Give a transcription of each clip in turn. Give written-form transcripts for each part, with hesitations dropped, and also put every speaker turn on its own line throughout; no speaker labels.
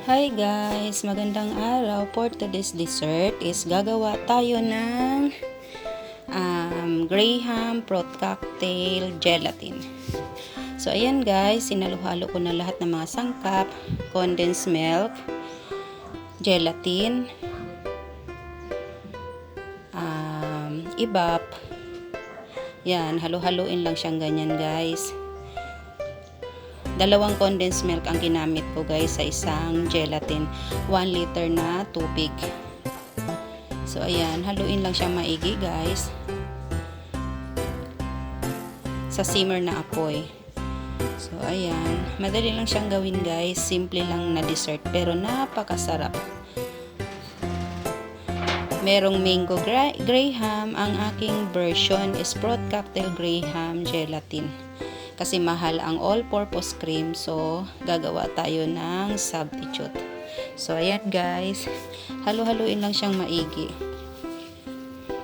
Hi guys! Magandang araw. For today's dessert is gagawa tayo ng Graham Fruit Cocktail Gelatin. So ayan guys, sinalo-halo ko na lahat ng mga sangkap, condensed milk, gelatin, ibap. Yan, halo-haloin lang siyang ganyan guys. Dalawang condensed milk ang ginamit ko guys sa isang gelatin. 1 liter na tubig. So ayan, haluin lang siyang maigi guys. Sa simmer na apoy. So ayan, madali lang siyang gawin guys. Simple lang na dessert pero napakasarap. Merong mango Graham. Ang aking version is Fruit Cocktail Graham Gelatin. Kasi mahal ang all-purpose cream, so gagawa tayo ng substitute. So ayan guys, halo-haluin lang siyang maigi.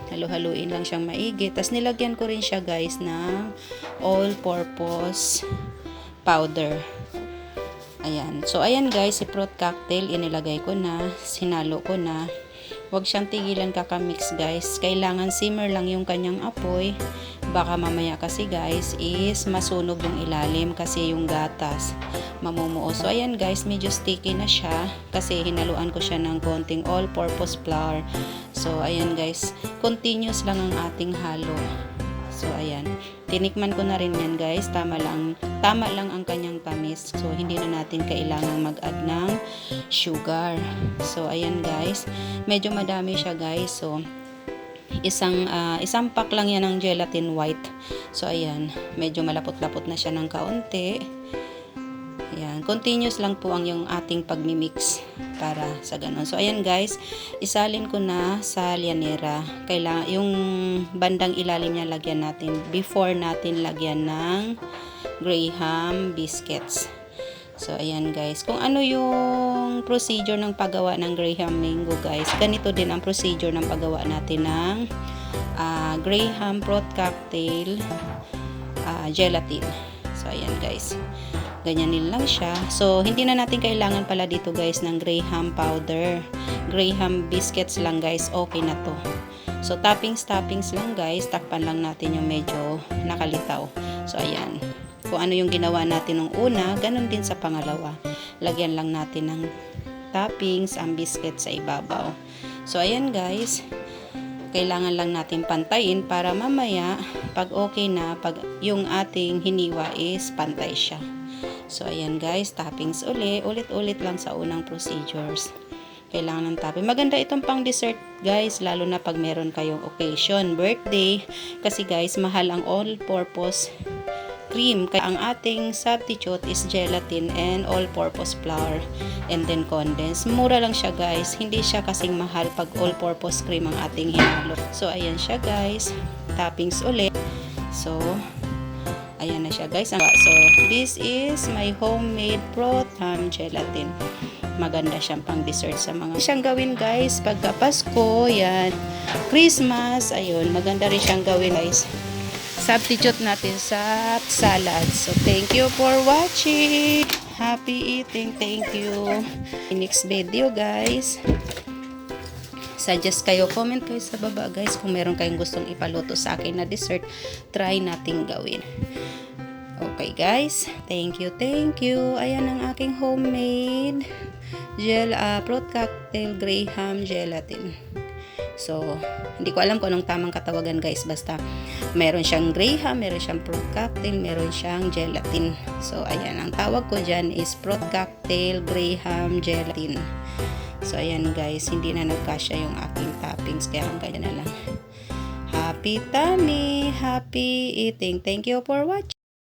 Halo-haluin lang siyang maigi. Tapos nilagyan ko rin siya guys ng all-purpose powder. Ayan. So ayan guys, si fruit cocktail inilagay ko na, sinalo ko na. Huwag siyang tigilan kakamix guys. Kailangan simmer lang yung kanyang apoy. Baka mamaya kasi guys is masunog yung ilalim kasi yung gatas mamumuo. So ayan guys, medyo sticky na siya kasi hinaluan ko siya ng konting all-purpose flour. So ayan guys, continuous lang ang ating halo. So ayan, tinikman ko na rin yan guys. Tama lang ang kanyang tamis. So hindi na natin kailangang mag-add ng sugar. So ayan guys, medyo madami siya guys. So isang pack lang yan ng gelatin white. So ayan, medyo malapot-lapot na siya ng kaunti. Ayan, continuous lang po ang yung ating pagmimix para sa ganun. So ayan guys, isalin ko na sa lianera. Kailangan yung bandang ilalim niya lagyan natin before natin lagyan ng Graham biscuits. So ayan guys, kung ano yung procedure ng paggawa ng Graham mango guys, ganito din ang procedure ng paggawa natin ng Graham fruit cocktail gelatin. So ayan guys, ganyanin lang siya. So hindi na natin kailangan pala dito guys ng Graham powder. Graham biscuits lang guys, okay na to. So toppings lang guys, takpan lang natin yung medyo nakalitaw. So ayan, kung ano yung ginawa natin nung una, ganun din sa pangalawa. Lagyan lang natin ng toppings, ang biscuit sa ibabaw. So ayan guys, kailangan lang natin pantayin para mamaya pag okay na, pag yung ating hiniwa is pantay siya. So ayan guys, toppings ulit-ulit lang sa unang procedures. Kailangan ng topping. Maganda itong pang dessert guys, lalo na pag meron kayong occasion, birthday, kasi guys mahal ang all-purpose cream. Kaya ang ating substitute is gelatin and all-purpose flour and then condensed. Mura lang siya guys, hindi siya kasing mahal pag all-purpose cream ang ating hinalo. So ayan siya guys, toppings ulit. So ayan na siya guys. So this is my homemade fruit gelatin. Maganda siyang pang dessert sa mga siyang gawin guys pagka Pasko, yan, Christmas, ayun, maganda rin siyang gawin guys. Substitute natin sa salad. So thank you for watching. Happy eating. Thank you. Next video guys. Suggest kayo, comment kayo sa baba guys kung meron kayong gustong ipaluto sa akin na dessert, try nating gawin. Okay guys, thank you. Ayan ang aking homemade fruit cocktail Graham gelatin. So, hindi ko alam kung anong tamang katawagan guys, basta meron siyang Graham, meron siyang fruit cocktail, meron siyang gelatin. So, ayan, ang tawag ko dyan is fruit cocktail Graham gelatin. So, ayan guys, hindi na nagkasya yung aking toppings, kaya ang ganyan na lang. Happy tummy, happy eating. Thank you for watching.